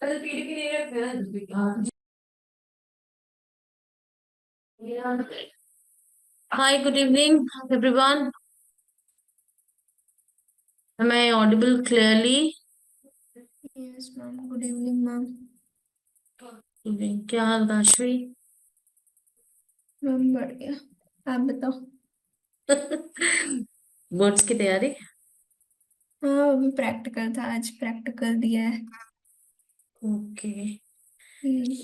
Hi, good evening, everyone. Am I audible clearly? Yes, ma'am. Good evening, ma'am. Evening. क्या हाल राशि? Ma'am बढ़िया। आप बताओ। बोर्ड्स की तैयारी? हाँ, अभी प्रैक्टिकल था, आज प्रैक्टिकल दिया है। Okay. Hmm.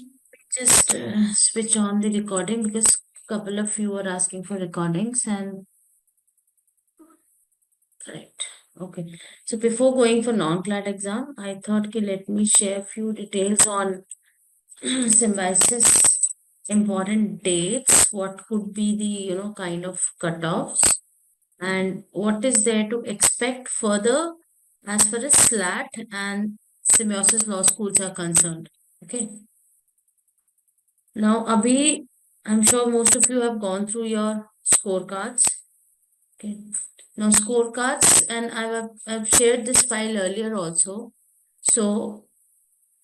Just switch on the recording because couple of you are asking for recordings and right. Okay. So before going for non-CLAT exam, I thought कि let me share few details on symbiosis important dates, what could be the kind of cutoffs and what is there to expect further as far as SLAT and symbiosis law schools are concerned. Okay. Now, Abhi, I'm sure most of you have gone through your scorecards. Okay. Now, scorecards, and I've shared this file earlier also. So,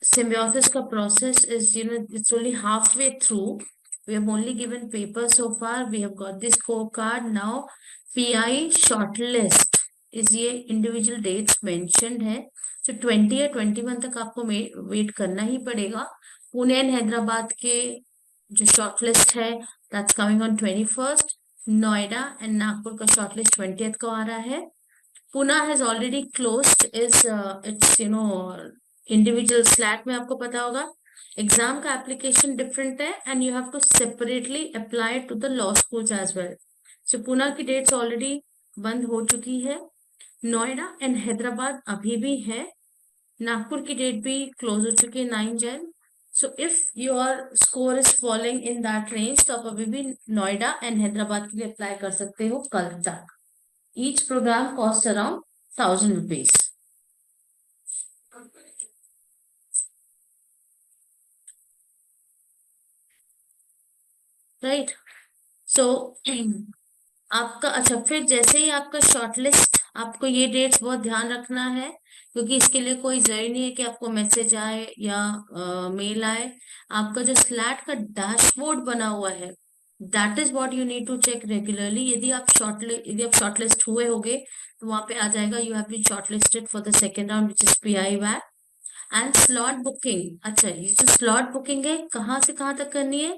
symbiosis ka process is, it's only halfway through. We have only given paper so far. We have got the scorecard. Now, PI shortlist is ये individual dates mentioned है. So 20 या 21 तक आपको wait करना ही पड़ेगा. Pune and Hyderabad के जो shortlist है that's coming on 21st. Noida and Nagpur का शॉर्टलिस्ट 20th को आ रहा है. Pune has already closed is it's individual SLAT में आपको पता होगा एग्जाम का एप्लीकेशन डिफरेंट है and you have to separately apply to the law schools as well. So Pune की डेट्स ऑलरेडी बंद हो चुकी है. नोएडा एंड हैदराबाद अभी भी है. नागपुर की डेट भी क्लोज हो चुकी है 9 जन. So if your score is following in that range तो आप अभी भी नोएडा एंड हैदराबाद के लिए अप्लाई कर सकते हो कल तक. Each program costs around 1,000 rupees. Right? So, आपका अच्छा फिर जैसे ही आपका शॉर्टलिस्ट आपको ये डेट्स बहुत ध्यान रखना है क्योंकि इसके लिए कोई जरूरी नहीं है कि आपको मैसेज आए या मेल आए. आपका जो स्लैट का डैशबोर्ड बना हुआ है that is what you need to check regularly. यदि आप शॉर्टलिस्ट हुए होगे तो वहां पे आ जाएगा you have been shortlisted for the second round which is PI वैट. And slot booking. अच्छा, ये जो स्लॉट बुकिंग है कहाँ से कहाँ तक करनी है?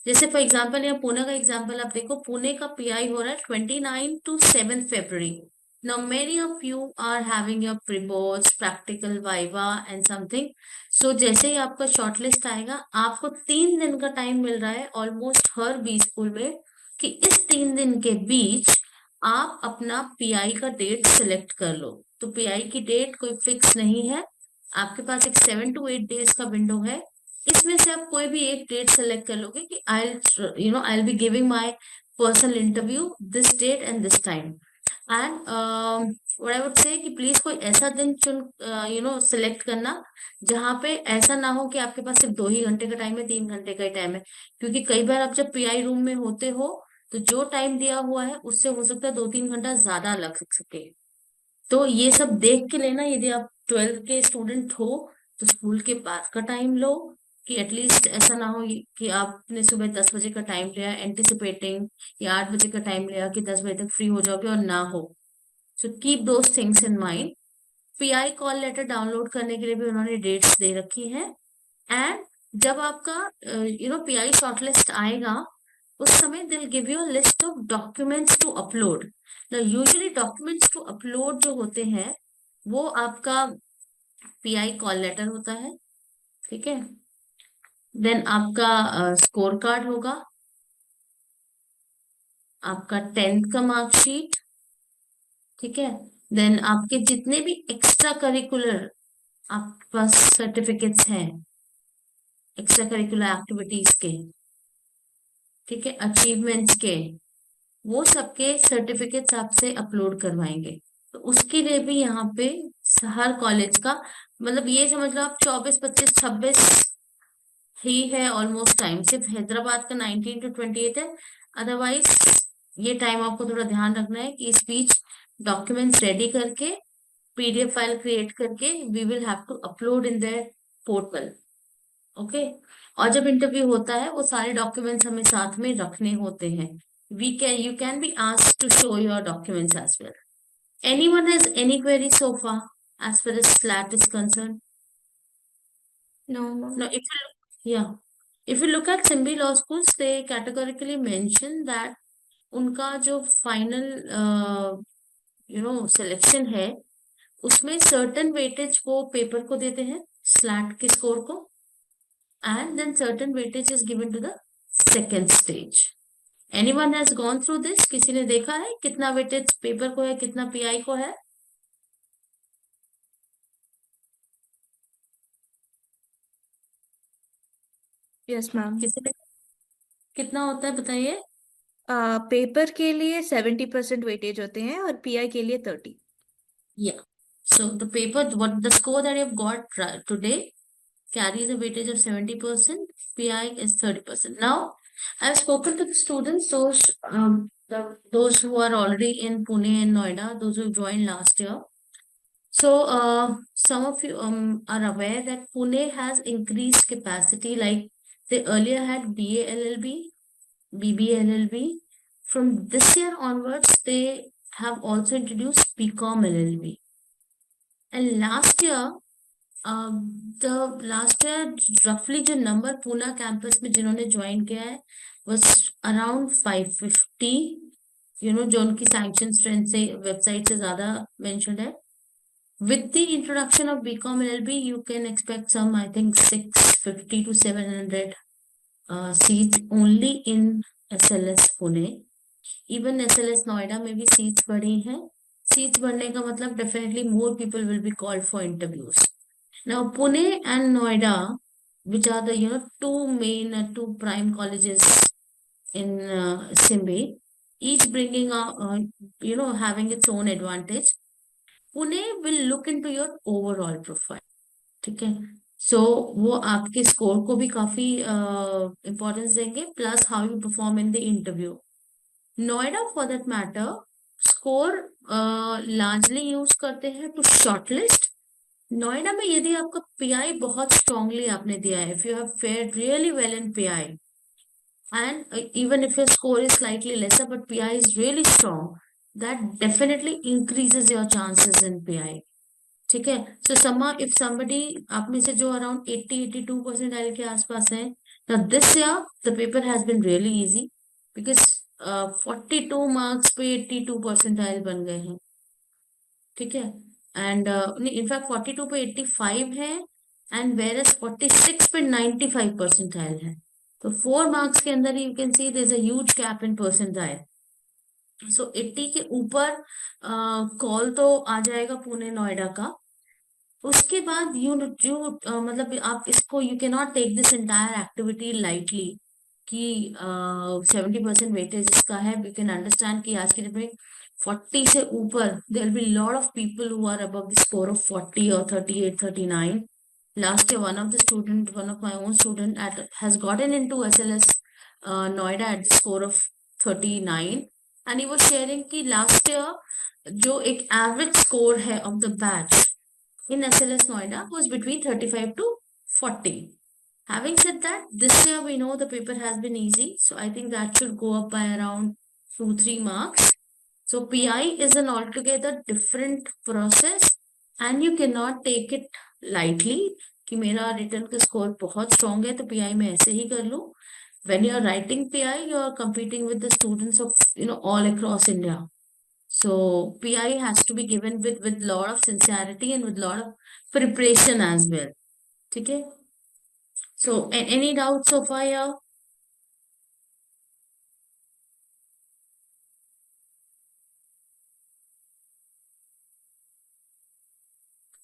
जैसे फॉर एग्जाम्पल यहाँ पुणे का एग्जाम्पल आप देखो. पुणे का PI हो रहा है 29 to 7 February. Now many of you are having your pre-boards, practical, viva and something. So जैसे ही आपका शॉर्टलिस्ट आएगा आपको 3 दिन का टाइम मिल रहा है ऑलमोस्ट हर बी स्कूल में कि इस 3 दिन के बीच आप अपना PI का डेट सिलेक्ट कर लो. तो PI की डेट कोई फिक्स नहीं है. आपके पास एक 7 to 8 डेज का विंडो है. इसमें से आप कोई भी एक डेट सेलेक्ट कर लोगे कि I be giving my personal interview this date and this time. And what I would say कि प्लीज कोई ऐसा दिन चुन सिलेक्ट करना जहां पे ऐसा ना हो कि आपके पास सिर्फ 2 ही घंटे का टाइम है, 3 घंटे का ही टाइम है. क्योंकि कई बार आप जब PI रूम में होते हो तो जो टाइम दिया हुआ है उससे हो सकता है 2-3 घंटा ज्यादा लग सके. तो ये सब देख के लेना. यदि आप 12th के स्टूडेंट हो तो स्कूल के बाद का टाइम लो कि एटलीस्ट ऐसा ना हो कि आपने सुबह 10 बजे का टाइम लिया एंटिसिपेटिंग या 8 बजे का टाइम लिया कि 10 बजे तक फ्री हो जाओगे और ना हो. So keep those things in mind. PI call letter download करने के लिए भी उन्होंने डेट्स दे रखी है. एंड जब आपका PI शॉर्टलिस्ट आएगा उस समय will give you list of documents to upload. Usually documents to upload जो होते हैं वो आपका PI कॉल लेटर होता है. ठीक है. देन आपका स्कोर कार्ड होगा, आपका 10th का मार्कशीट. ठीक है. देन आपके जितने भी एक्स्ट्रा करिकुलर आपके पास सर्टिफिकेट्स हैं एक्स्ट्रा करिकुलर एक्टिविटीज के, ठीक है, अचीवमेंट्स के, वो सबके सर्टिफिकेट्स आपसे अपलोड करवाएंगे. तो उसके लिए भी यहाँ पे हर कॉलेज का मतलब ये समझ लो आप 24, 25, 26 ही है ऑलमोस्ट टाइम. सिर्फ हैदराबाद का 19 to 28 है. अदरवाइज ये टाइम आपको थोड़ा ध्यान रखना है कि इस बीच डॉक्यूमेंट्स रेडी करके PDF फाइल क्रिएट करके we will have to upload in their portal. Okay. और जब इंटरव्यू होता है वो सारे डॉक्यूमेंट्स हमें साथ में रखने होते हैं। We can you can be asked to show your documents as well. Anyone has any query so far as far as SLAT is concerned? No No, ma'am. yeah, if you look at Simbi Law Schools, they categorically mention that उनका जो final selection है उसमें certain weightage वो paper को देते हैं, slate के score को, and then certain weightage is given to the second stage. Anyone has gone through this? किसी ने देखा है कितना वेटेज पेपर को है, कितना पीआई को है? Yes ma'am. किसी ने? कितना होता है बताइए। पेपर के लिए 70% वेटेज होते हैं और पीआई के लिए 30। Yeah. So the paper, what the score that you've got today carries a weightage of 70%. PI is 30%. Now, I've spoken to the students, those who are already in Pune and Noida, those who joined last year. So, some of you are aware that Pune has increased capacity. Like they earlier had BA LLB, BBA LLB. From this year onwards, they have also introduced BCom LLB. And last year रफली जो number Poona campus में जिन्होंने join किया है was around 550, जो उनकी sanction strength से website से ज्यादा मेंशन्ड है। With the introduction of BCom LLB you can expect some, I think 650 to 700 seats only in SLS Pune. Even SLS Noida में भी सीट्स बढ़ी हैं। सीट्स बढ़ने का मतलब definitely more people will be called for interviews. Now, Pune and Noida, which are the two main two prime colleges in Simbi, each bringing having its own advantage. Pune will look into your overall profile, ठीक है? So वो आपके score को भी काफी importance देंगे, plus how you perform in the interview. Noida for that matter score largely use करते हैं टू शॉर्टलिस्ट। नोएडा में यदि आपका पीआई बहुत स्ट्रांगली आपने दिया है, if you have fared really well in PI and even if your score is slightly lesser but PI is really strong, that definitely increases your chances in PI. ठीक है? So if somebody आप में से जो around 80-82 percentile के आसपास है, now this year the paper has been really easy because 42 marks पे 82 percentile बन गए हैं, ठीक है? एंड इनफैक्ट 42 पे 85 है, एंड वेर एज 46 पे 95 परसेंटाइल है। तो 4 मार्क्स के अंदर you can see there is a huge gap in percentile. So 80 के ऊपर कॉल तो आ जाएगा पुणे नोएडा का। उसके बाद मतलब आप इसको you can not take this entire activity lightly कि 70% वेटेज इसका है। यू कैन अंडरस्टैंड कि आज के डेट में 40 से ऊपर there will be lot of people who are above the score of 40 और 38, 39। Last year, one of my own student has gotten into SLS Noida at the score of 39, and he was sharing कि last year जो एक average score है of the batch in SLS Noida was between 35 to 40. Having said that, this year we know the paper has been easy, so I think that should go up by around 2-3 marks. So PI is an altogether different process, and you cannot take it lightly कि मेरा return का score बहुत strong है तो pi में ऐसे ही कर लूं। When you are writing PI, you are competing with the students of all across India. So PI has to be given with lot of sincerity and with lot of preparation as well. ठीक है? So any doubts so far here?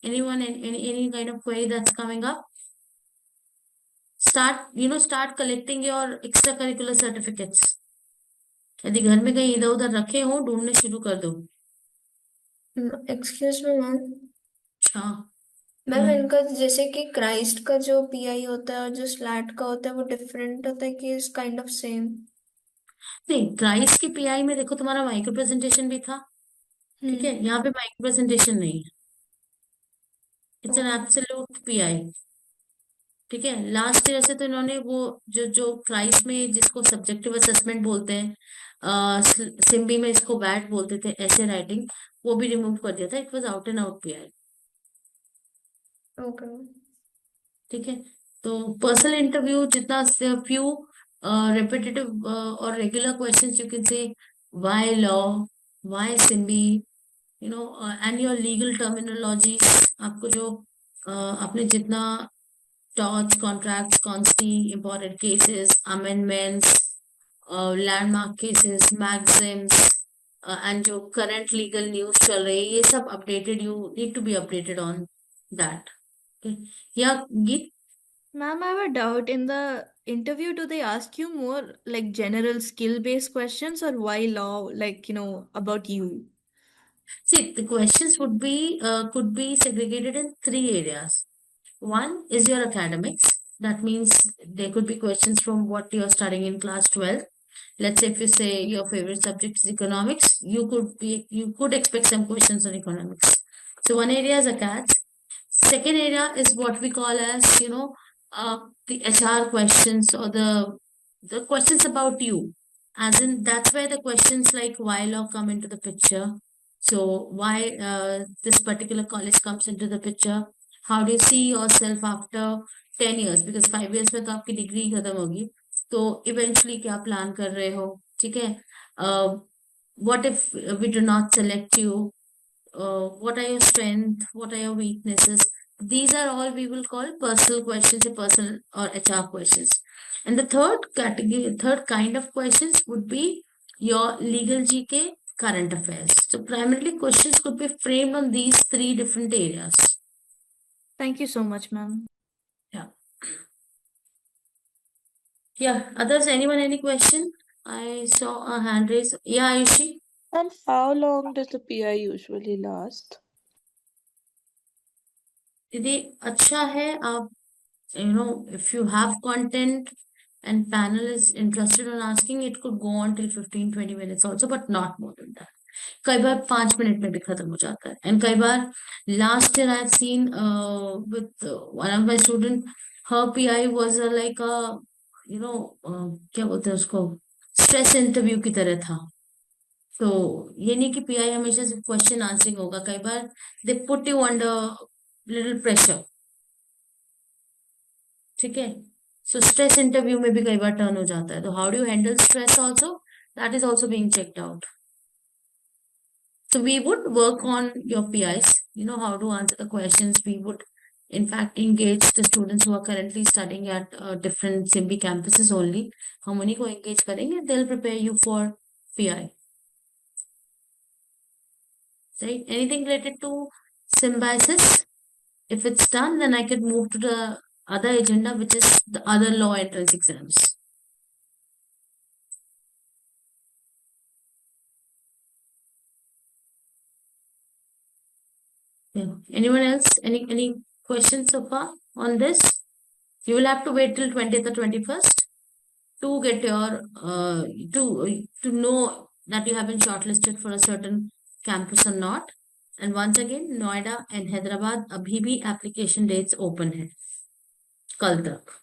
Anyone, any kind of query that's coming up? Start collecting your extracurricular certificates. यदि घर में कहीं इधर उधर रखे हो ढूंढने शुरू कर दो। Excuse me ma'am. हाँ। मैम इनका जैसे कि क्राइस्ट का जो पीआई होता है और जो स्लैट का होता है वो डिफरेंट होता है कि इज काइंड ऑफ सेम? नहीं, क्राइस्ट की पीआई में देखो तुम्हारा माइक्रो प्रेजेंटेशन भी था, ठीक है? हम्म। यहाँ पे माइक्रो प्रेजेंटेशन नहीं है, it's an O. Absolute PI. ठीक है, लास्ट ईयर से तो इन्होंने वो जो जो क्राइस में जिसको सब्जेक्टिव असेसमेंट बोलते हैं, सिम्बी में इसको बैट बोलते थे, ऐसे राइटिंग, वो भी रिमूव कर दिया था। It was out and out PI. Okay. ठीक है, तो पर्सनल इंटरव्यू जितना फ्यू रिपीटेटिव और regular questions you can say, why law, why Symbi, and your legal terminology. आपको जो आपने जितना torts, contracts, consti, important cases, amendments, landmark cases, maxims, and जो करंट लीगल न्यूज चल रही है, ये सब updated, you need to be updated on that. या गीत। Ma'am, I have a doubt. In the interview, do they ask you more like general skill-based questions or why law, like, about you? See, the questions would be could be segregated in three areas. One is your academics. That means there could be questions from what you're studying in class 12. Let's say if you say your favorite subject is economics, you could expect some questions on economics. So one area is acads. Second area is what we call as, the HR questions, or the questions about you. As in, that's where the questions like why law come into the picture. So why this particular college comes into the picture. How do you see yourself after 10 years? Because 5 years में तो आपकी degree खत्म होगी, तो eventually क्या plan कर रहे हो? ठीक है, what if we do not select you, what are your strengths, what are your weaknesses. These are all we will call personal questions, or personal or HR questions. And the third category, third kind of questions would be your legal GK, current affairs. So primarily questions could be framed on these three different areas. Thank you so much, ma'am. Yeah. Yeah. Others, anyone, any question? I saw a hand raise. Yeah, Ayushi. And how long does the PI usually last? दीदी अच्छा है, आप if you have content and panel is interested in asking, it could go on till 15-20 minutes also, but not more than that. कई बार 5 minute में भी खत्म हो जाता है, एंड कई बार last year I have seen with one of my student, her PI was like a, you know क्या बोलते हैं उसको, स्ट्रेस इंटरव्यू की तरह था। तो ये नहीं कि पीआई हमेशा सिर्फ क्वेश्चन आंसरिंग होगा, कई बार they put you under little pressure. ठीक है, सो स्ट्रेस इंटरव्यू में भी कई बार टर्न हो जाता है, तो how do you handle stress also, that is also being checked out. So we would work on your PIs, how to answer the questions. We would in fact engage the students who are currently studying at different SIMBI campuses only. हम उन्हीं को engage करेंगे, they'll prepare you for PI. Right? Anything related to symbiosis? If it's done, then I could move to the other agenda, which is the other law entrance exams. Yeah. Anyone else? Any questions so far on this? You will have to wait till 20th or 21st to get your to know that you have been shortlisted for a certain campus or not. And once again, Noida and Hyderabad अभी भी application dates open है कल तक.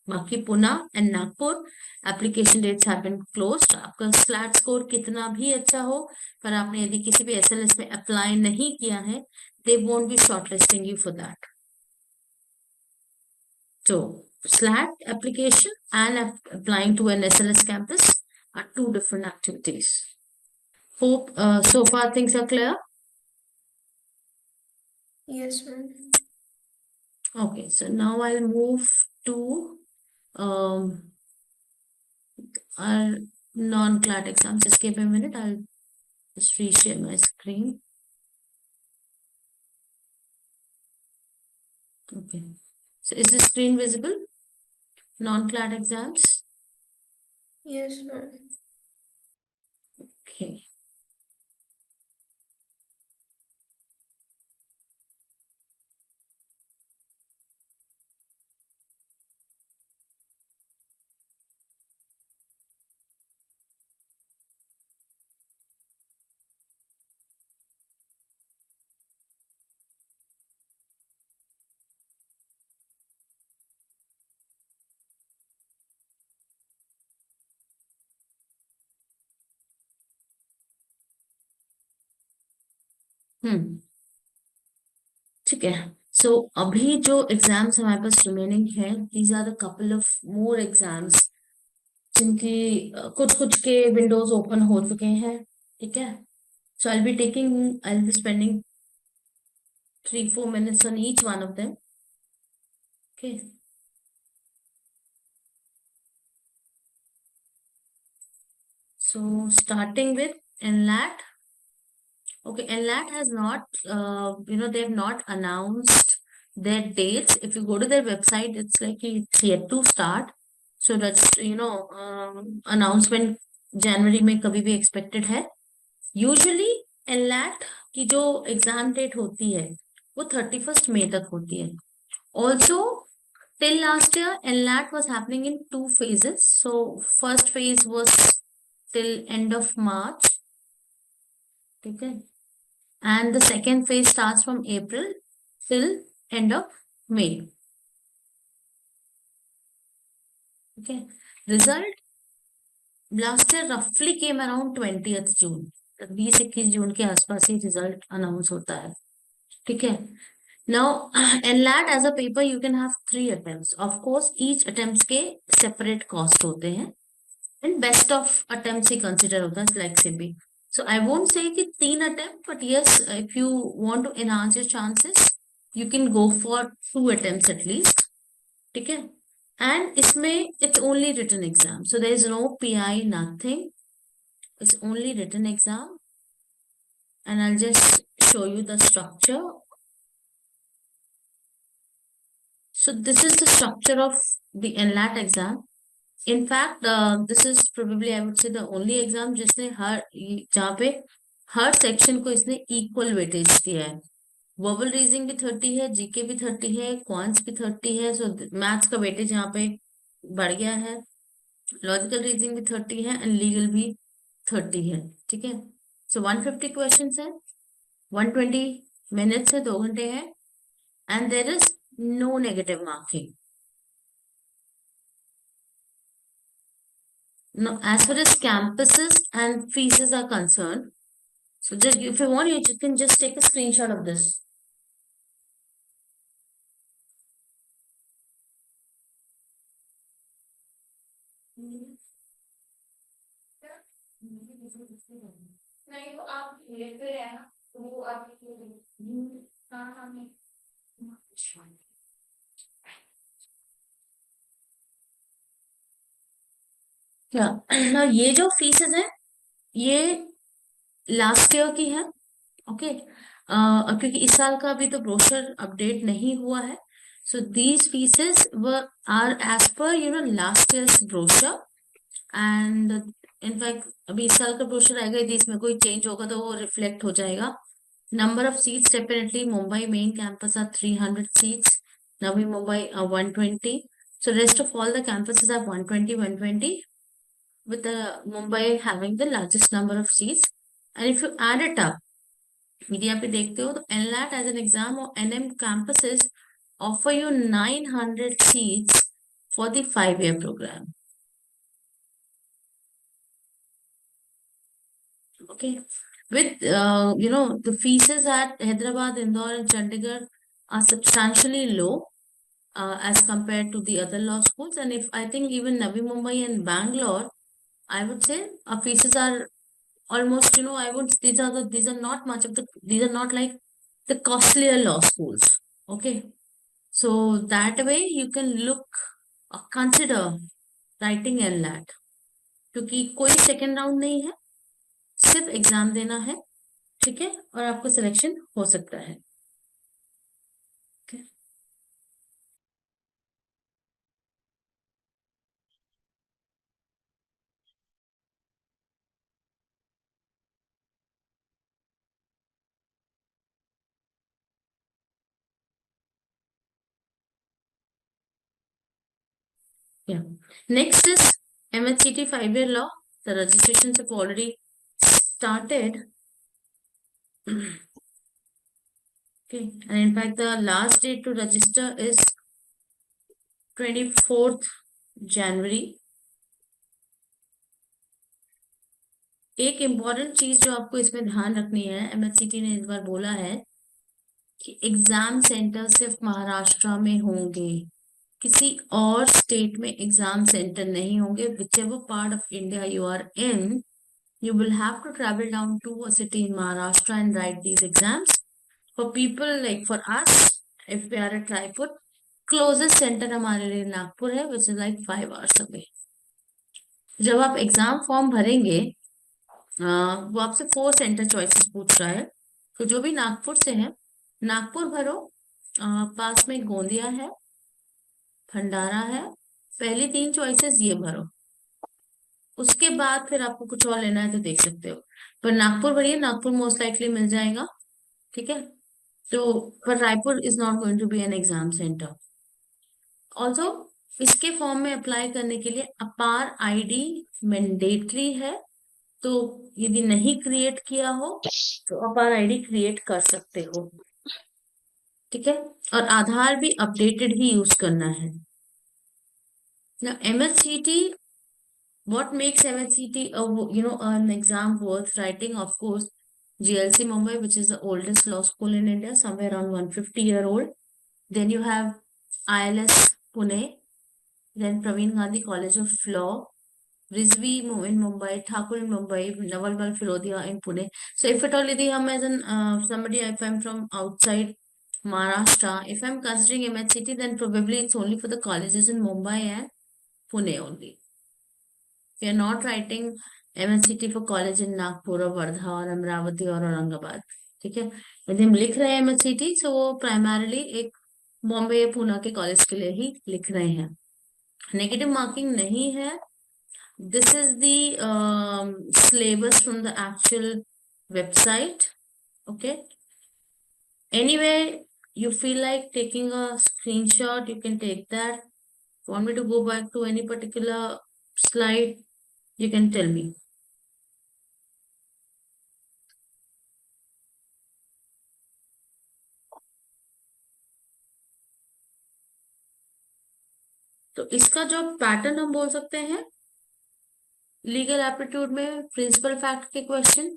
बाकी Pune and Nagpur application dates have been closed. आपका SLAT score कितना भी अच्छा हो, पर आपने यदि किसी भी एसएलएस में अप्लाई नहीं किया है, they won't be shortlisting you for that. So SLAT application and applying to an SLS campus are two different activities. Hope so far things are clear. Yes, ma'am. Okay, so now I'll move to um, our non-CLAT exams. Just give me a minute. I'll just reshare my screen. Okay. So is the screen visible? Non-CLAT exams. Yes, ma'am. Okay. ठीक है। सो अभी जो exams हमारे पास remaining है, these are the couple of more exams जिनकी कुछ कुछ के विंडोज ओपन हो चुके हैं। ठीक है। सो आई be spending 3-4 minutes on each one of them. Okay. So starting with NLAT. Okay, NLAT has not, they have not announced their dates. If you go to their website, it's like it's yet to start. So that's, announcement January में कभी भी expected है. Usually NLAT की जो exam date होती है वो 31st मई तक होती है. Also, till last year, NLAT was happening in 2 phases. So first phase was till end of March. Okay. And the second phase starts from April till end of May. Okay. Result last year roughly came around 20th June. 20-21 जून के आसपास ही result announce होता है. ठीक है. Now, NLAT as a paper you can have 3 attempts. Of course, each attempts के separate cost होते हैं. And best of attempts he consider होता है like CB. So I won't say कि 3 attempt, but yes, if you want to enhance your chances, you can go for 2 attempts at least. ठीक है. And इसमें it's only written exam. So there is no PI, nothing. It's only written exam. And I'll just show you the structure. So this is the structure of the NLAT exam. In fact, this is probably I would say the only exam जिसने जहाँ पे हर section को इसने equal weightage दिया है. Verbal reasoning भी 30 है, GK भी 30 है, क्वांट्स भी 30 है. सो मैथ्स का वेटेज यहाँ पे बढ़ गया है. लॉजिकल रीजनिंग भी 30 है एंड लीगल भी 30 है. ठीक है. सो 150 क्वेश्चन है, 120 मिनट्स है, 2 घंटे है. And there is no negative marking. Now, as far as campuses and fees are concerned, so just if you want, you can just take a screenshot of this. नहीं, तो आप लेते हैं ना, तो वो आपके कहाँ में क्या ना, ये जो फीसेस हैं ये लास्ट ईयर की है. ओके. क्योंकि इस साल का अभी तो ब्रोशर अपडेट नहीं हुआ है. So these fees were are as per last year's brochure. And in fact अभी इस साल का ब्रोशर आएगा, यदि इसमें कोई चेंज होगा तो वो रिफ्लेक्ट हो जाएगा. Number of seats definitely Mumbai main campus are 300 seats. Navi Mumbai are 120. So rest of all the campuses are 120, with the Mumbai having the largest number of seats. And if you add it up, यदि आप देखते हो तो NLAT as an exam or NM campuses offer you 900 seats for the 5-year program. Okay. With the fees at Hyderabad, Indore, and Chandigarh are substantially low as compared to the other law schools. And if I think even Navi Mumbai and Bangalore, I would say our fees are almost, these are not much of these are not like the costlier law schools. Okay. So that way you can look or consider writing NLAT. क्योंकि कोई second round नहीं है, सिर्फ exam देना है. ठीक है. और आपको सिलेक्शन हो सकता है. Okay. Yeah. Next is MHCT 5-year law. The registrations have already started. Okay. And in fact, the last date to register is 24th January. एक इम्पॉर्टेंट चीज जो आपको इसमें ध्यान रखनी है, एमएचसीटी ने इस बार बोला है कि एग्जाम सेंटर सिर्फ महाराष्ट्र में होंगे, किसी और स्टेट में एग्जाम सेंटर नहीं होंगे. Whichever part of India you are in, you will have to travel down to a city in Maharashtra and write these exams. For people like for us, if we are at Raipur, closest center हमारे लिए नागपुर है, which is like 5 hours away. जब आप exam form भरेंगे, वो आपसे 4 centre choices पूछ रहा है. तो जो भी नागपुर से है, नागपुर भरो. पास में गोंदिया है, भंडारा है. पहली 3 चॉइसेस ये भरो. उसके बाद फिर आपको कुछ और लेना है तो देख सकते हो. पर नागपुर भरिए, नागपुर मोस्ट लाइकली मिल जाएगा. ठीक है. तो पर Raipur is not going to be an exam centre. Also इसके फॉर्म में अप्लाई करने के लिए अपार आईडी मैंडेटरी है. तो यदि नहीं क्रिएट किया हो तो अपार आईडी क्रिएट कर सकते हो. ठीक है. और आधार भी अपडेटेड ही यूज करना है. ना एमएचसीटी, what makes MHCT an exam worth writing? Of course, GLC Mumbai, which is the oldest law school in India, somewhere around 150-year-old. Then you have ILS Pune, then Praveen Gandhi College of Law, Rizvi in Mumbai, Thakur in Mumbai, Navalbal Filodia in Pune. So if at all यदि हम as an somebody, if I'm from outside Maharashtra, if I'm considering MHCT, then probably it's only for the colleges in Mumbai and Pune only. We are not writing MSCT for college in Nagpur और वर्धा और अमरावती और औरंगाबाद. ठीक है. यदि हम लिख रहे हैं MSCT, तो वो प्राइमरली एक बॉम्बे या पूना के कॉलेज के लिए ही लिख रहे हैं. नेगेटिव मार्किंग नहीं है. This is the syllabus from the actual website. Okay. Anyway, you feel like taking a screenshot, you can take that. Want me to go back to any particular slide? You can tell me. तो इसका जो pattern हम बोल सकते हैं, legal aptitude में principle fact के question.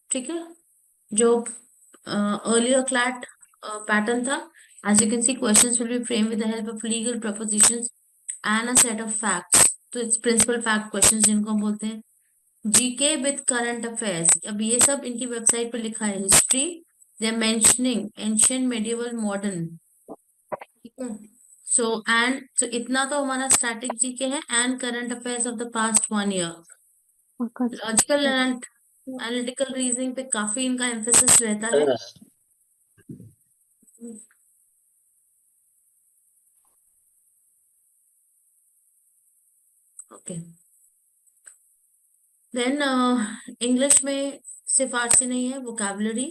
ठीक है. जो अर्लियर क्लैट पैटर्न था. As you can see, questions will be frame with the help of legal propositions and a set of facts. तो इट्स प्रिंसिपल फैक्ट क्वेश्चंस जिनको हम बोलते हैं. GK with current affairs. अब ये सब इनकी वेबसाइट पे लिखा है. History, they are mentioning ancient, medieval, modern. ठीक है. सो इतना तो हमारा स्टैटिक जीके है and current affairs of the past 1 year. Logical and analytical reasoning पे काफी इनका एम्फेसिस रहता है. ओके. देन इंग्लिश में सिर्फ फारसी नहीं है, वोकैबुलरी,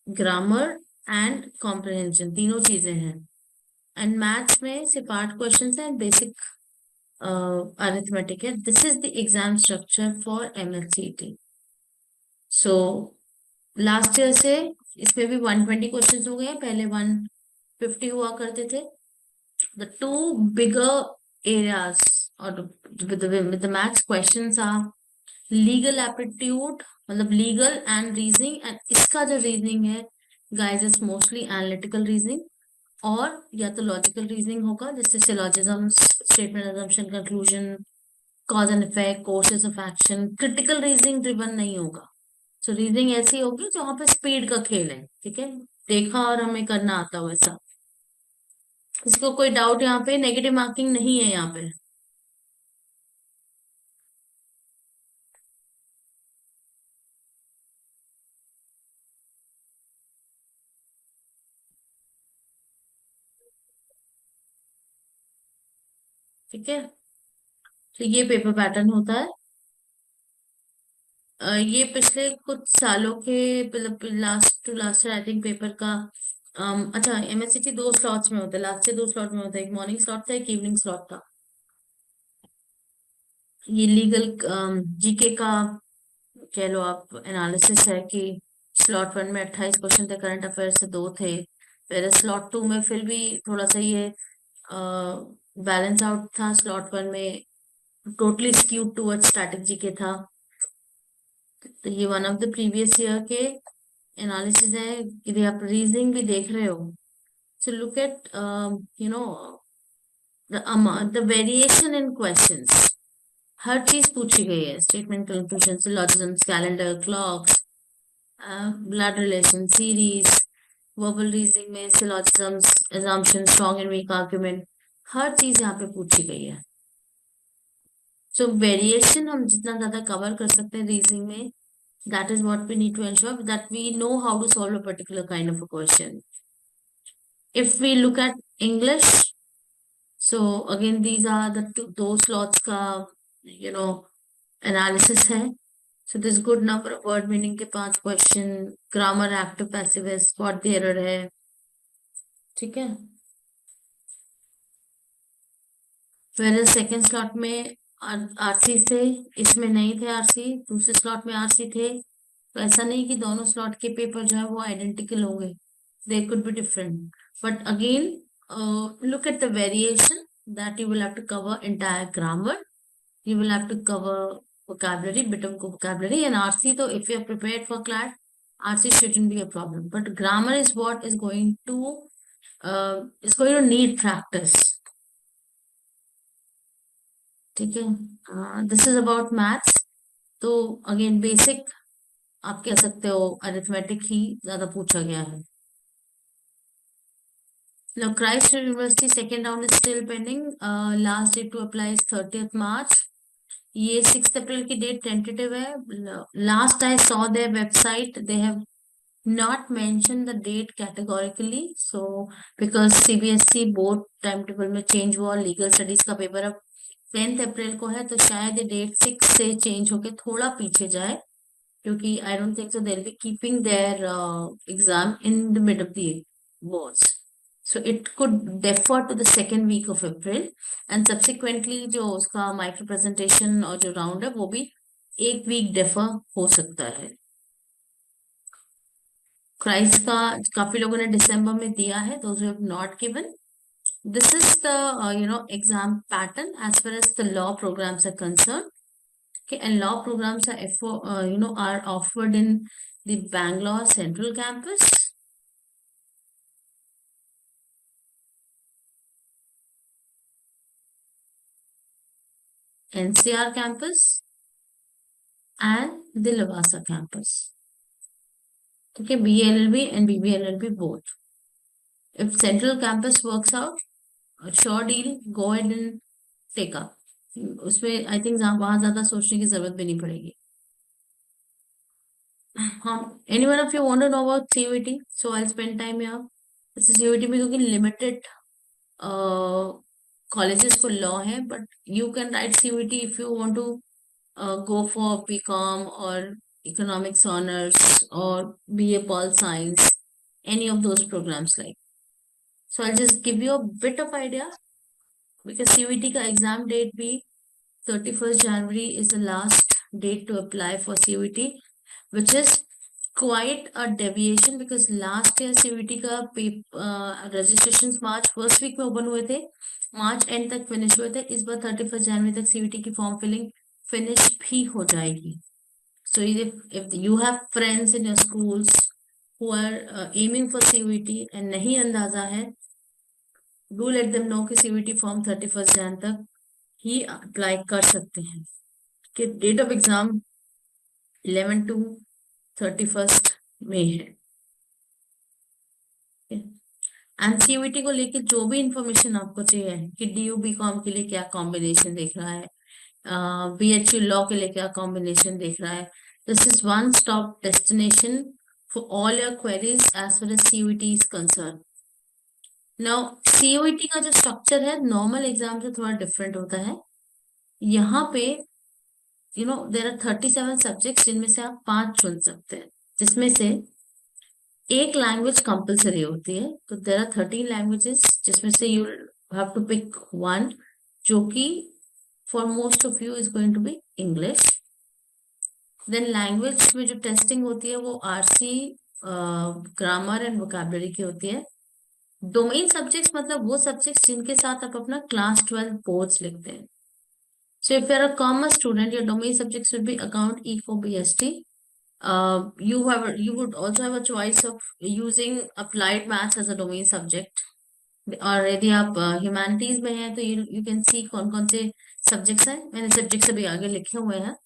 ग्रामर एंड कॉम्प्रिहेंशन, तीनों चीजें हैं. एंड मैथ्स में सिर्फ 8 क्वेश्चन है, बेसिक अरिथमेटिक है. This is the exam structure for MHCT. So last year से इसमें भी 120 क्वेश्चन हो गए हैं. पहले 150 हुआ करते थे. द टू बिगर एरियाज और with the maths questions are legal aptitude, मतलब लीगल एंड रीजनिंग. एंड इसका जो रीजनिंग है guys is mostly analytical reasoning और या तो लॉजिकल रीजनिंग होगा, जैसे syllogism, statement, assumption, conclusion, cause and effect, courses of action. Critical reasoning driven नहीं होगा. सो रीजनिंग ऐसी होगी जहाँ पे स्पीड का खेल है. ठीक है. देखा और हमें करना आता हो ऐसा. इसको कोई डाउट यहाँ पे? नेगेटिव मार्किंग नहीं है यहाँ पे. ठीक है. तो ये पेपर पैटर्न होता है. ये पिछले कुछ सालों के मतलब last to last I think paper का. अच्छा, MSCT 2 स्लॉट्स में होता है. लास्ट से 2 स्लॉट में होता है. एक मॉर्निंग स्लॉट था, एक इवनिंग स्लॉट था. ये लीगल जीके का कह लो आप एनालिसिस है कि स्लॉट 1 में 28 क्वेश्चन थे, करंट अफेयर से 2 थे. फिर स्लॉट 2 में फिर भी थोड़ा सा ये बैलेंस आउट था. स्लॉट 1 में totally skewed toward static GK था। तो ये one of the previous year के एनालिसिस है, यदि आप रीजनिंग भी देख रहे हो। So look at you know the variation in questions, हर चीज पूछी गई है, statement, conclusion, syllogisms, calendar, clocks, blood relation, series, verbal reasoning में syllogisms, assumption, strong and weak argument, हर चीज यहाँ पे पूछी गई है। सो वेरिएशन हम जितना ज्यादा कवर कर सकते हैं रीजनिंग में, that is what we need to ensure, that we know how to solve a particular kind of a question. If we look at English, so again these are the those slots का analysis है। So this good number of word meaning के 5 question, grammar, active, passive है, spot the error है, ठीक है। फिर second slot में RC थे, इसमें नहीं थे आरसी, दूसरे स्लॉट में आरसी थे। तो ऐसा नहीं कि दोनों स्लॉट के पेपर जो है वो आइडेंटिकल होंगे, they could be different, but again look at the variation that you will have to cover entire grammar, you will have to cover vocabulary, bit of vocabulary, and RC. So if you are prepared for CLAT, RC shouldn't be a problem, but grammar is what is going to need practice, ठीक है। This is about maths. तो again basic आप कह सकते हो arithmetic ही ज्यादा पूछा गया है। Now, Christ University second round is still pending. Last date to apply is 30th March. ये 6th April की डेट टेंटेटिव है। Last I saw their website, they have not mentioned the date categorically. So, because CBSE board time table में change हुआ, legal studies का paper अब 10th अप्रैल को है, तो शायद ये डेट 6 से चेंज होके थोड़ा पीछे जाए, क्योंकि I don't think so they will be keeping their exam in the mid of the boards, so it could defer to the second week of April, and subsequently जो उसका माइक्रो प्रेजेंटेशन और जो round है वो भी एक week defer हो सकता है। क्राइस्ट का काफी लोगों ने दिसंबर में दिया है, those who have not given. This is the exam pattern as far as the law programs are concerned. Okay, and law programs are offered in the Bangalore Central Campus, NCR campus, and the Lavasa campus. Okay, BLLB and BBLLB both. If Central Campus works out, a sure deal, go ahead and take up. उसमें I think वहां ज्यादा सोचने की जरूरत भी नहीं पड़ेगी। Any one of you want to know about CUET? So I'll spend time here. This is CUET में क्योंकि limited colleges for law है, but you can write CUET if you want to go for BCom or economics honors or BA Pol Science, any of those programs like. So I'll just give you a bit of idea, because CUET का exam date भी 31st January is the last date to apply for CUET, which is quite a deviation, because last year CUET का registrations March first week में open हुए थे, March end तक finish हुए थे। इस बार 31st January तक CUET की form filling finish भी हो जाएगी। So if you have friends in your schools who are aiming for CUET and नहीं अंदाजा है, do let them know कि CUET form 31st Jan तक ही अप्लाई कर सकते हैं। कि date of exam 11 to 31st में है। एंड CUET को लेके जो भी इंफॉर्मेशन आपको चाहिए कि DU BCom के लिए क्या कॉम्बिनेशन देख रहा है, BHU लॉ के लिए क्या कॉम्बिनेशन देख रहा है, this is one stop destination for all your queries as far as CUET is concern. Now CUET का जो स्ट्रक्चर है नॉर्मल एग्जाम से थोड़ा डिफरेंट होता है। यहाँ पे देयर आर 37 सब्जेक्ट्स, जिनमें से आप 5 चुन सकते हैं, जिसमें से एक लैंग्वेज कंपलसरी होती है। तो देयर आर 13 लैंग्वेजेस, जिसमें से you have to pick one, जो कि for most of you is going to be English. Then language में जो टेस्टिंग होती है वो RC, ग्रामर एंड वोकैबुलरी की होती है। डोमेन सब्जेक्ट्स मतलब वो सब्जेक्ट्स जिनके साथ आप अपना क्लास 12 बोर्ड्स लिखते हैं। So if you're a commerce student, your domain subjects will be account, E4, BST. You would also have a choice of using applied maths as a domain subject. और यदि आप humanities में हैं तो you can सी कौन कौन से subjects हैं, मैंने सब्जेक्ट्स अभी आगे लिखे हुए हैं।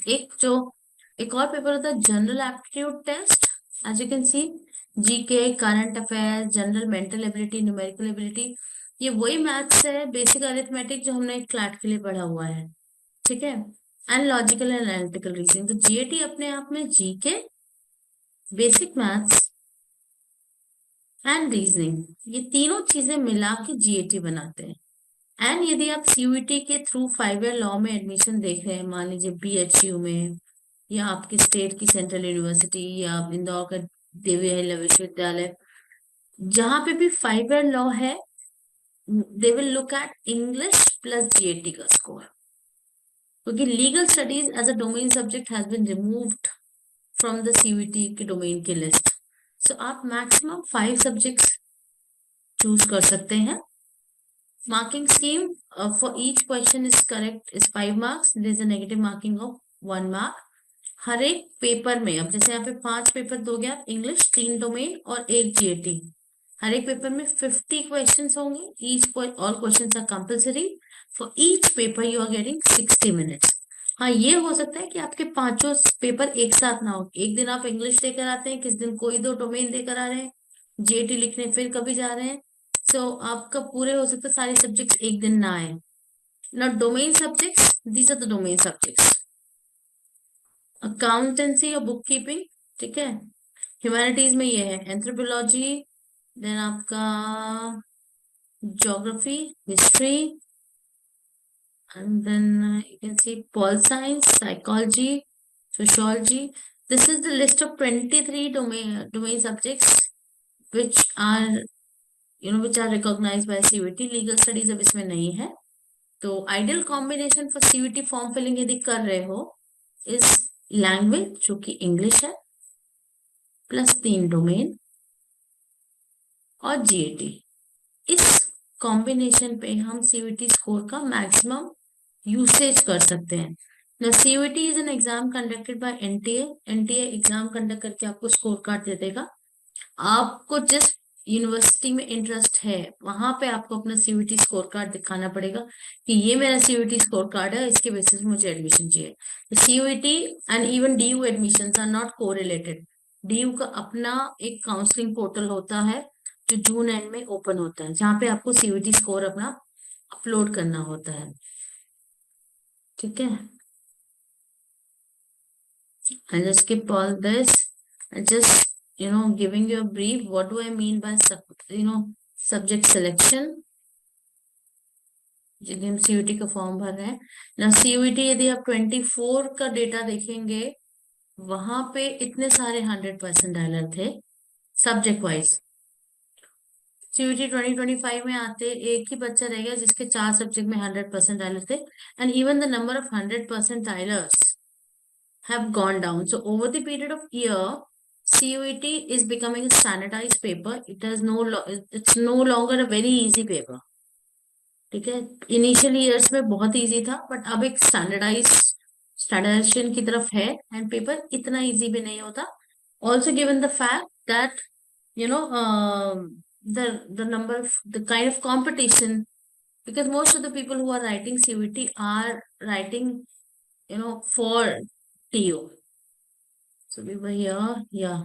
एक और पेपर होता है general aptitude test, as you can see, GK, current affair, general mental ability, numerical ability. ये वही मैथ्स है, बेसिक अरिथमेटिक, जो हमने क्लैट के लिए पढ़ा हुआ है, ठीक है। And logical and analytical reasoning. तो जीएटी अपने आप में GK, basic maths and reasoning, ये तीनों चीजें मिला के जीएटी बनाते हैं। एंड यदि आप सीयूईटी के थ्रू 5 ईयर लॉ में एडमिशन देख रहे हैं, मान लीजिए बीएचयू में, या आपकी स्टेट की सेंट्रल यूनिवर्सिटी, या इंदौर का देवी अहिल्या विश्वविद्यालय, जहां पे भी 5 ईयर लॉ है, they will look at English plus GAT का स्कोर, क्योंकि legal studies as a domain subject has been removed from the CUET के डोमेन की लिस्ट। सो आप मैक्सिमम 5 सब्जेक्ट्स चूज कर सकते हैं। Marking scheme for each question is correct is 5 marks. There is a negative marking of 1 mark. हर एक paper में, अब जैसे यहाँ पे 5 पेपर दोगे आप, इंग्लिश 3 डोमेन और 1 जीएटी, हर एक पेपर में 50 क्वेश्चंस होंगे। All questions are compulsory. For each paper you are getting 60 minutes. हाँ, ये हो सकता है कि आपके पांचों पेपर एक साथ ना हो, एक दिन आप इंग्लिश देकर आते हैं, किस दिन कोई 2 डोमेन देकर आ रहे हैं, जीएटी लिखने फिर कभी जा रहे हैं। सो आपका पूरे हो सकता है सारे सब्जेक्ट्स एक दिन ना आए। ना domain subjects, these are the domain subjects. Accountancy और बुक कीपिंग, ठीक है। ह्यूमैनिटीज में ये है एंथ्रोपोलॉजी, देन आपका geography, history, and then you can see pol science, psychology, sociology. This is the list of 23 domain subjects which are which are recognized by CUET। Legal studies अब इसमें नहीं है। तो ideal combination for CUET form filling यदि कर रहे हो is language, जो कि इंग्लिश है, प्लस 3 डोमेन और जीएटी। इस कॉम्बिनेशन पे हम सीयूईटी स्कोर का मैक्सिमम यूसेज कर सकते हैं। ना CUET is an exam conducted by NTA. NTA exam conduct करके आपको स्कोर कार्ड दे देगा। आपको जिस यूनिवर्सिटी में इंटरेस्ट है वहां पे आपको अपना सीयूईटी स्कोर कार्ड दिखाना पड़ेगा कि ये मेरा सीयूईटी स्कोर कार्ड है, इसके बेसिस पे मुझे एडमिशन चाहिए। CUET and even DU admissions are not correlated. DU का अपना एक काउंसलिंग पोर्टल होता है जो जून एंड में ओपन होता है, जहां पे आपको सीयूईटी स्कोर अपना अपलोड करना होता है, ठीक है। I'll just skip all this and just giving you a brief what do I mean by subject selection। यदि हम सीयूईटी का फॉर्म भर रहे हैं ना, सीयूईटी यदि आप 24 का डेटा देखेंगे, वहां पे इतने सारे 100% डायलर थे सब्जेक्ट वाइज। सीयूईटी 2025 में आते एक ही बच्चा रह गया जिसके 4 सब्जेक्ट में 100% डायलर थे। And even the number of 100% डायलर्स have gone down. So over the period of year, CUET is becoming a standardized paper. It's no longer a very easy paper. ठीक है, इनिशियल ईयर्स में बहुत easy था, but अब एक standardisation की तरफ है एंड पेपर इतना इजी भी नहीं होता। Also given the fact that the number of the kind of competition, because most of the people who are writing CUET are writing for DO। So we were here, yeah।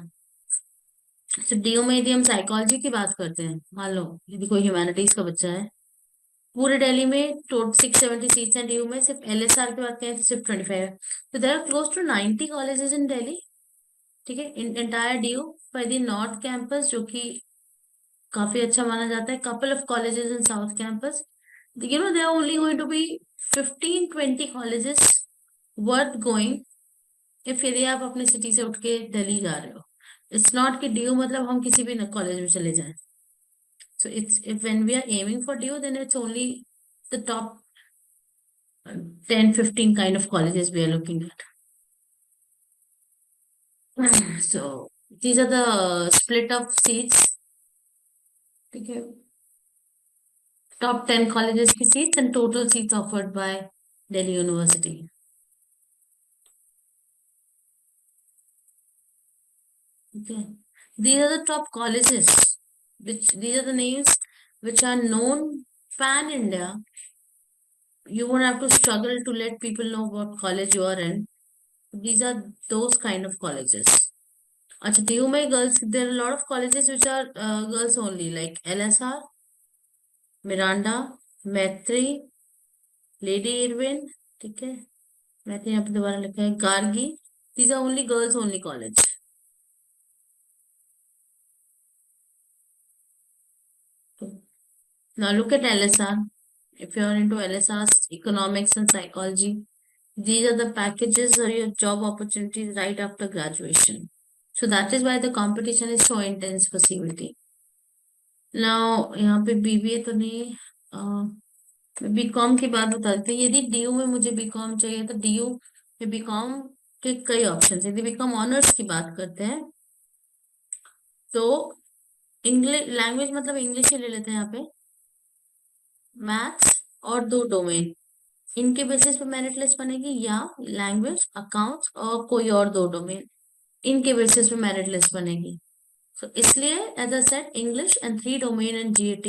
So DO में यदि हम psychology की बात करते हैं, मान लो यदि कोई ह्यूमैनिटीज का बच्चा है, पूरे दिल्ली में टोटल 670 सीट्स हैं DO में, सिर्फ LSR की बात करें तो सिर्फ 25 है। तो there are close to 90 colleges in Delhi, ठीक है, in entire DO। For the north campus, जो कि काफी अच्छा माना जाता है, couple of colleges in south campus, there are only going to be 15-20 colleges worth going if यदि आप अपने सिटी से उठ के दिल्ली जा रहे हो। इट्स नॉट कि DU मतलब हम किसी भी कॉलेज में चले जाएं। So it's if when we are aiming for DU, then it's only the top 10-15 kind of colleges we are looking at। So these are the split of seats, ठीक है, top 10 colleges की seats and total seats offered by Delhi University. Okay, these are the top colleges. These are the names which are known pan India. You won't have to struggle to let people know what college you are in. These are those kind of colleges. अच्छा, DU में girls, there are a lot of colleges which are girls only, like LSR, Miranda, मैत्री, lady Irwin, ठीक है, मैत्री यहाँ पे दोबारा लिखा है, Gargi. These are only girls only college. Now look at LSR. If you are into LSR's economics and psychology, these are the packages or your job opportunities right after graduation. So that is why the competition is so intense for CVT. Now यहाँ पे BBA तो नहीं, BCom की बात बता देते हैं. यदि DU में मुझे बीकॉम चाहिए तो DU में बीकॉम के कई ऑप्शन है. यदि बीकॉम ऑनर्स की बात करते हैं तो इंग्लिश लैंग्वेज मतलब इंग्लिश ही ले लेते हैं यहाँ पे, मैथ्स और 2 डोमेन, इनके बेसिस पे मेरिट लिस्ट बनेगी, या लैंग्वेज, अकाउंट्स और कोई और 2 डोमेन, इनके बेसिस पे मेरिट लिस्ट बनेगी. तो इसलिए as I said, English and 3 domain and GAT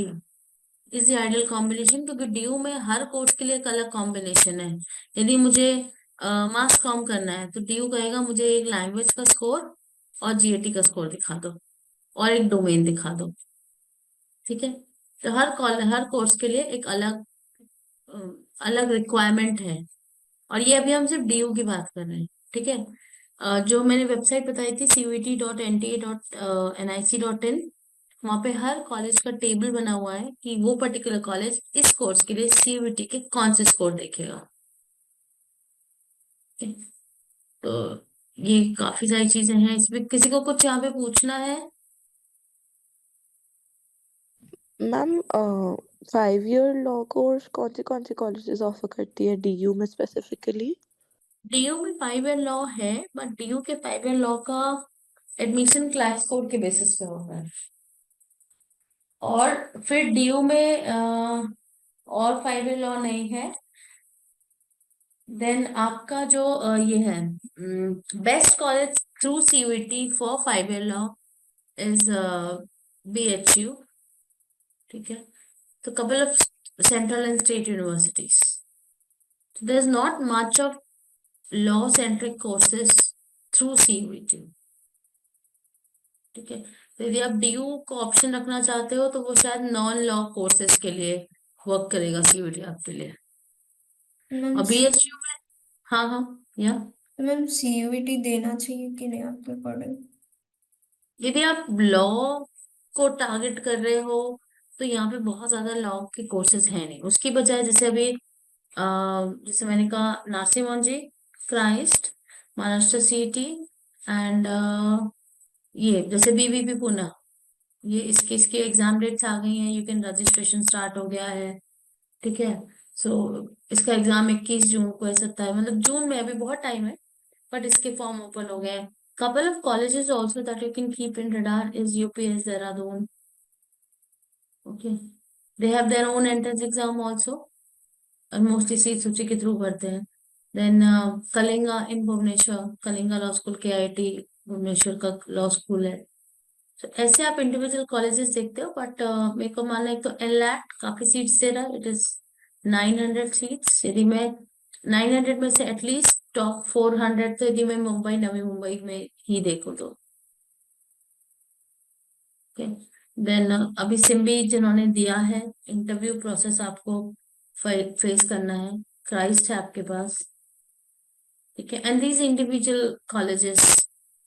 is the ideal combination, क्योंकि DU में हर कोर्स के लिए एक अलग कॉम्बिनेशन है. यदि मुझे मास कॉम करना है तो DU कहेगा मुझे एक लैंग्वेज का स्कोर और GAT का स्कोर दिखा दो और एक डोमेन दिखा दो. ठीक है, तो हर कोर्स के लिए एक अलग अलग रिक्वायरमेंट है. और ये अभी हम सिर्फ DU की बात कर रहे हैं. ठीक है, जो मैंने वेबसाइट बताई थी cvt.nta.nic.in, वहां पे हर कॉलेज का टेबल बना हुआ है कि वो पर्टिकुलर कॉलेज इस कोर्स के लिए CVT के कौन से स्कोर देखेगा. ठीक है? तो ये काफी सारी चीजें हैं इसमें. किसी को कुछ यहाँ पे पूछना है? मैम 5 year लॉ कोर्स कौन से कॉलेजेस ऑफर करती है DU में स्पेसिफिकली? DU में 5 ईयर लॉ है, बट DU के 5 ईयर लॉ का एडमिशन क्लास कोड के बेसिस पे होगा. और फिर DU में और 5 ईयर लॉ नहीं है. देन आपका जो ये है best college through CVT for 5 year law is BHU. ठीक है, तो couple of central and state universities. So there's not much of law centric courses through CVT. ठीक है, तो यदि आप DU को ऑप्शन रखना चाहते हो तो वो शायद नॉन लॉ कोर्सेज के लिए वर्क करेगा CVT आपके लिए. मैम और BHU में, हाँ हाँ, या मैम CUET देना चाहिए कि नहीं आपके अकॉर्डिंग? यदि आप लॉ को टारगेट कर रहे हो तो यहाँ पे बहुत ज्यादा लॉ के कोर्सेज है नहीं. उसकी बजाय जैसे अभी जैसे मैंने कहा, नासिमोंजी, क्राइस्ट, महाराष्ट्र CET एंड ये जैसे BVP पुणे, ये इसके इसके एग्जाम डेट्स आ गई हैं. यू कैन रजिस्ट्रेशन स्टार्ट हो गया है. ठीक है, सो इसका एग्जाम 21 जून को है, 27, मतलब जून में, अभी बहुत टाइम है, बट इसके फॉर्म ओपन हो गए हैं. couple of colleges also that you can keep in radar is UPS Dehradun. Okay, they have their own entrance exam also, और मोस्टली सीट्स उसी के थ्रू भरते हैं. Then Kalinga in Bhubaneswar, Kalinga law school, KIT Bhubaneswar का law school है. तो ऐसे आप इंडिविजुअल कॉलेजेस देखते हो, बट मेरे को मानना है, एक तो LAT काफी सीट्स दे रहा है, इट इज 900 सीट्स. यदि मैं 900 में से एटलीस्ट टॉप 400, तो यदि मैं मुंबई, नवी मुंबई में ही देखूँ तो. देन अभी सिम्बी जिन्होंने दिया है, इंटरव्यू प्रोसेस आपको फेस करना है, क्राइस्ट है आपके पास. ठीक है, एंड दीज इंडिविजुअल कॉलेजेस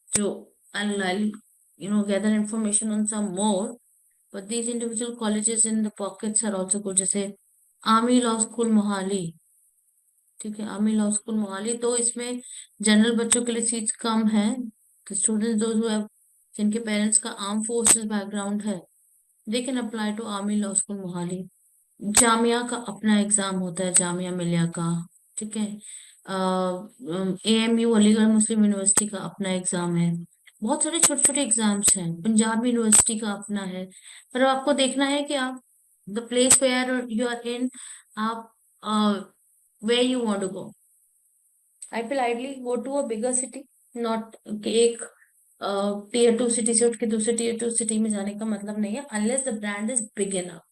जो I'll gather information on some more, but these individual colleges in the pockets are also good. जैसे आर्मी लॉ स्कूल मोहाली. ठीक है, आर्मी लॉ स्कूल मोहाली, तो इसमें जनरल बच्चों के लिए सीट्स कम है. तो स्टूडेंट्स दोज हु हैव, जिनके पेरेंट्स का आर्म फोर्सेस बैकग्राउंड है, they can apply to army law school Mohali. Jamia का अपना एग्जाम होता है, जामिया मिलिया का. ठीक है, AMU अलीगढ़ मुस्लिम यूनिवर्सिटी का अपना एग्जाम है. बहुत सारे छोटे छोटे एग्जाम्स हैं. पंजाब यूनिवर्सिटी का अपना है. पर अब आपको देखना है कि आप the place where you are in, आप where you want to go. I feel ideally go to a bigger city, not एक tier 2 सिटी से उठ के दूसरे tier 2 सिटी में जाने का मतलब नहीं है, unless the brand is big enough.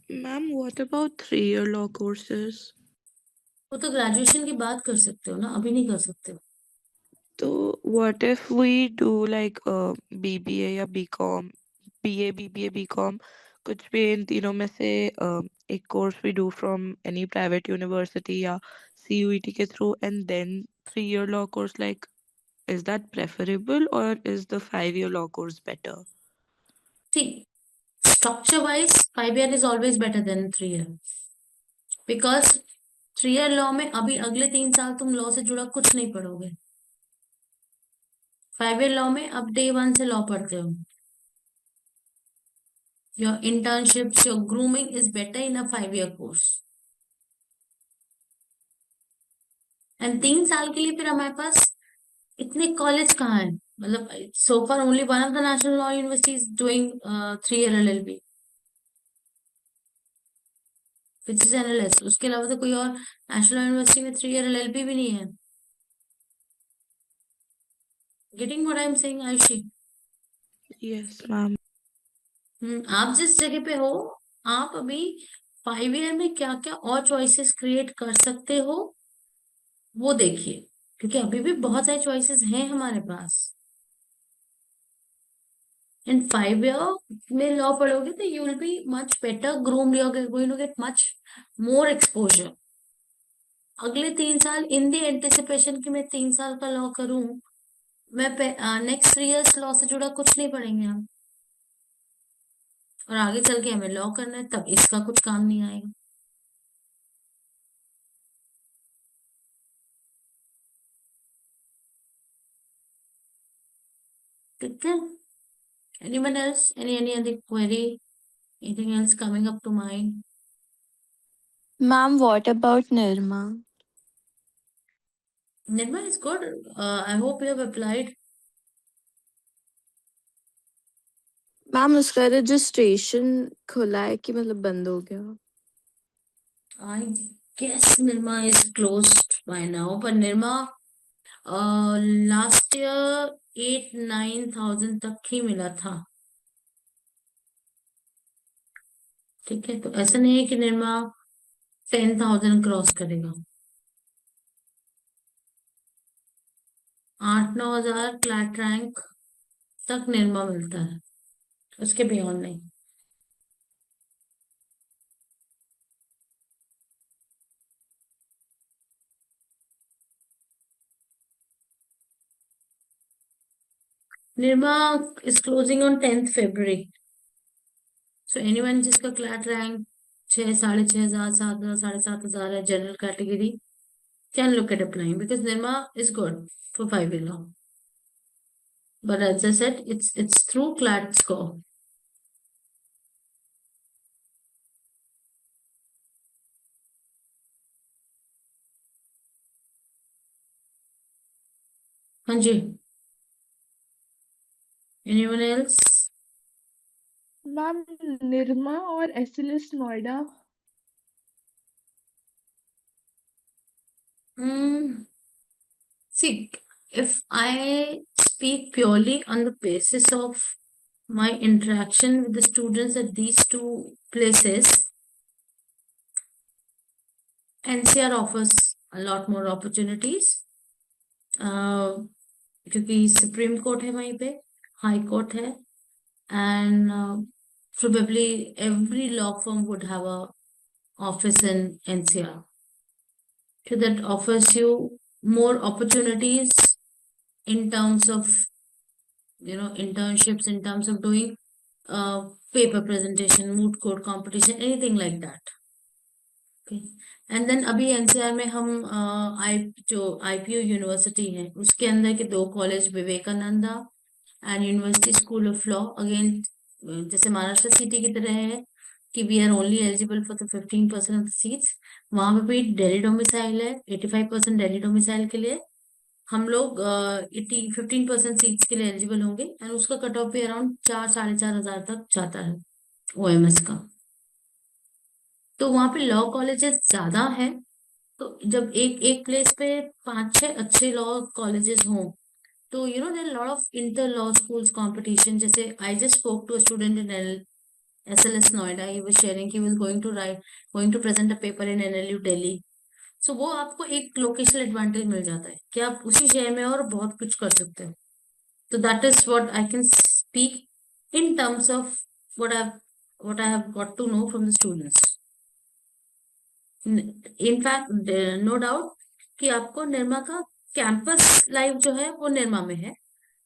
Ma'am, what about 3-year law courses? वो तो ग्रेजुएशन के बाद कर सकते हो ना, अभी नहीं कर सकते हो. तो what if we do like BBA या BCom, BA, BBA, BCom, कुछ भी इन तीनों में से एक course we do from any private university या CUET के through, and then 3-year law course, like, is that preferable or is the 5-year law course better? See, structure wise 5 year is always better than 3 year, because 3 year law में अभी अगले 3 साल तुम law से जुड़ा कुछ नहीं पढ़ोगे. 5 year लॉ में अब डे 1 से लॉ पढ़ते हो. Your internships, your grooming is better in a 5 year course. And 3 साल के लिए फिर हमारे पास इतने कॉलेज कहाँ है, मतलब so far only one of the national law universities doing 3 year LLB, which is NLS. उसके अलावा तो कोई और नेशनल यूनिवर्सिटी में 3 year LLB भी नहीं है. Getting what I'm saying, Ayushi? Yes, ma'am. आप जिस जगह पे हो, आप अभी 5 year में क्या क्या और चॉइसेस क्रिएट कर सकते हो वो देखिए, क्योंकि अभी भी बहुत सारे चॉइसेस हैं हमारे पास. इन 5 year में लॉ पढ़ोगे तो you will be much better groomed, you are going to get much more exposure. अगले 3 साल इन दी एंटिसिपेशन कि मैं 3 साल का लॉ करूं, मैं नेक्स्ट 3 years लॉ से जुड़ा कुछ नहीं पढ़ेंगे हम, और आगे चल के हमें लॉ करना है, तब इसका कुछ काम नहीं आएगा. ठीक है. Anyone else, any other query, anything else coming up to mind? Ma'am, what about Nirma? Nirma is good. I hope you have applied. Ma'am उसका रजिस्ट्रेशन खुला है कि मतलब बंद हो गया? I guess Nirma is closed by now, but Nirma last year 8-9 thousand तक ही मिला था. ठीक है, तो ऐसा नहीं है कि निर्मा 10,000 क्रॉस करेगा. 8-9 हजार क्लैट रैंक तक निर्मा मिलता है, उसके बियॉन्ड नहीं. Nirma is closing on 10th February. So anyone जिसका क्लैट रैंक 6, 6,500, 7,000, 7,500 है, general category, can look at applying, because Nirma is good for 5 year law. But as I said, it's through CLAT score. हाँ जी. Anyone else? Ma'am Nirma और SLS Noida. See, if I speak purely on the basis of my interaction with the students at these two places, NCR offers a lot more opportunities. क्योंकि supreme court है वहीं पे, high court है, and probably every law firm would have a office in NCR. So that offers you more opportunities in terms of internships, in terms of doing paper presentation, moot court competition, anything like that. Okay. And then अभी NCR में हम जो IPU university है उसके अंदर के 2 college, Vivekananda and university school of law, again जैसे Maharashtra city की तरह है कि we are only eligible for the 15% of the seats. वहां पे भी दिल्ली डोमिसाइल है, 85% दिल्ली डोमिसाइल के लिए हम लोग 15% सीट्स के लिए एलिजिबल होंगे, एंड उसका कट ऑफ भी अराउंड 4, 4,500 तक जाता है ओएमएस का. तो वहां पे लॉ कॉलेजेस ज्यादा है। तो जब एक एक प्लेस पे पांच छह अच्छे लॉ कॉलेजेस हों, तो there lot of inter law schools competition. जैसे I just spoke to a student in SLS Noida, he was sharing he was going to present a paper in NLU Delhi. So वो आपको एक लोकेशनल एडवांटेज मिल जाता है कि आप उसी शहर में और बहुत कुछ कर सकते हो। तो that is what I can speak in terms of what I what I have got to know from the students. In fact no doubt कि आपको निर्मा का कैंपस लाइफ जो है वो निर्मा में है,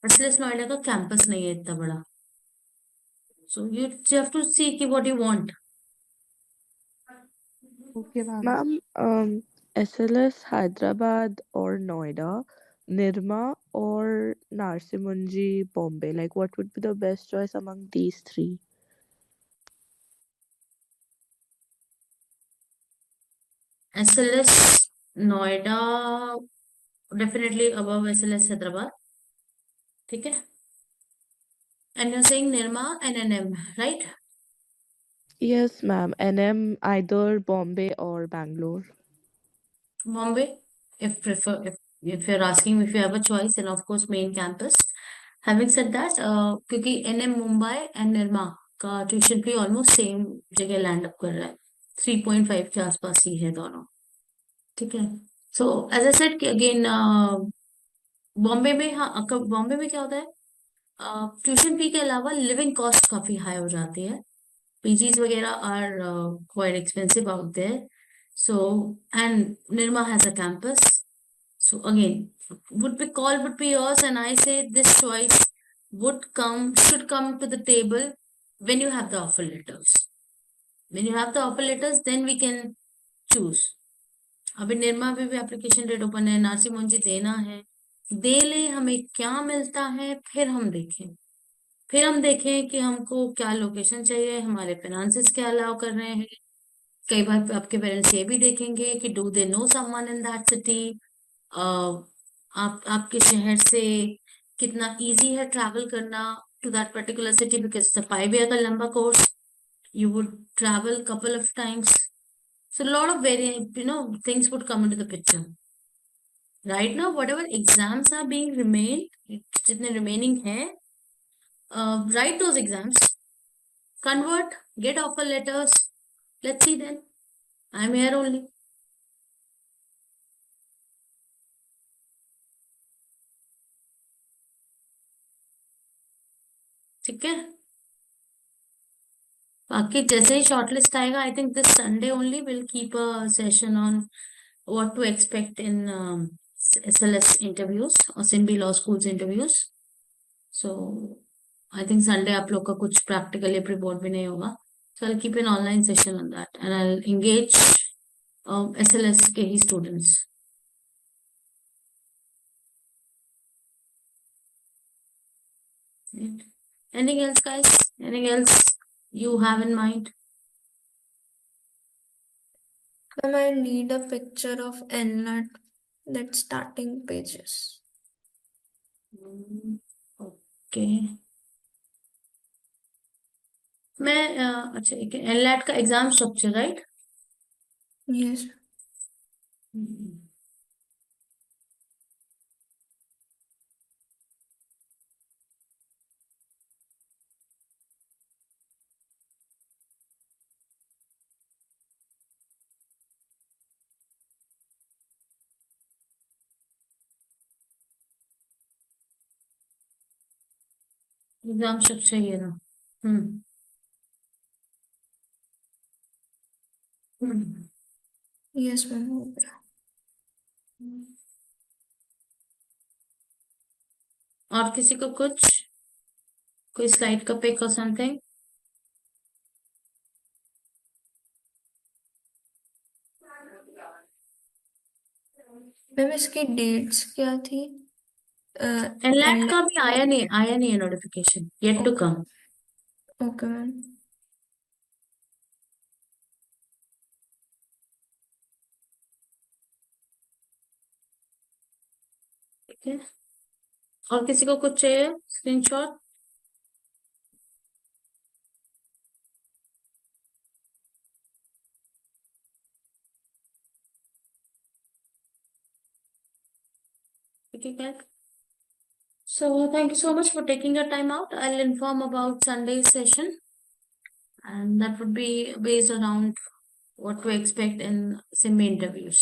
SLS नोएडा का कैंपस नहीं है इतना बड़ा। सो यू हैव टू सी कि what you want. Okay, ma'am. Ma'am, SLS Hyderabad or Noida, Nirma or Narsimunji, Bombay. Like, what would be the best choice among these three? SLS Noida definitely above SLS Hyderabad, ठीक है। And you saying Nirma NNM, right? Yes, ma'am. NM, either Bombay or Bangalore. Bombay, if you're asking me if you have a choice, then of course main campus. Having said that, क्योंकि NM Mumbai and Nirma का tuition fee almost same जगह land up कर रहा है, 3.5 के आसपास ही है दोनों, ठीक है। सो एज आई सेड कि अगेन बॉम्बे में, हाँ बॉम्बे में क्या होता है, ट्यूशन फी के अलावा लिविंग कॉस्ट काफी हाई हो जाती है। PGs वगैरह are quite expensive out there. So and Nirma has a campus. So again, would be yours, and I say this choice should come to the table when you have the offer letters. When you have the offer letters, then we can choose. अभी निर्मा पे भी application date open है, नार्सी मुंजी देना है, दे ले, हमें क्या मिलता है, फिर हम देखें कि हमको क्या लोकेशन चाहिए, हमारे फाइनेंसेस क्या अलाउ कर रहे हैं। कई बार आपके पेरेंट्स ये भी देखेंगे कि do they know someone in that city, आप आपके शहर से कितना इजी है ट्रैवल करना to that particular city, because the 5 year का लंबा course, you would travel couple of times. So a lot of things would come into the picture. Right now, whatever exams are being जितने remaining है, write those exams, convert, get offer letters. Let's see then. I'm here only. ठीक है। बाकी जैसे ही shortlist आएगा, I think this Sunday only will keep a session on what to expect in SLS interviews और Symbi law schools interviews. So I think Sunday आप लोग का कुछ प्रैक्टिकल या प्रीबोर्ड भी नहीं होगा। So I keep an online session on that and I engage SLS के ही students. Anything else, guys? Anything else you have in mind? Ma'am, I need a picture of NLAT, that starting pages. Okay, मैं अच्छा एक NLAT का exam structure, right? Yes. Exam structure ये ना। हम्म हम्म। Yes, ma'am. हो गया। और किसी को कुछ, कोई स्लाइड का पिक और समथिंग? मैम, इसकी डेट्स क्या थी? NLAT NLAT। का भी आया नहीं है notification, yet to come. Okay ma'am. ठीक है। और किसी को कुछ चाहिए screenshot? Okay, guys. So thank you so much for taking your time out. I'll inform about Sunday's session, and that would be based around what to expect in SIMI interviews.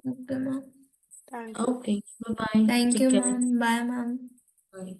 Okay, ma'am. Thank you. Okay, bye bye. Thank Take you, care. ma'am. Bye, ma'am. Bye.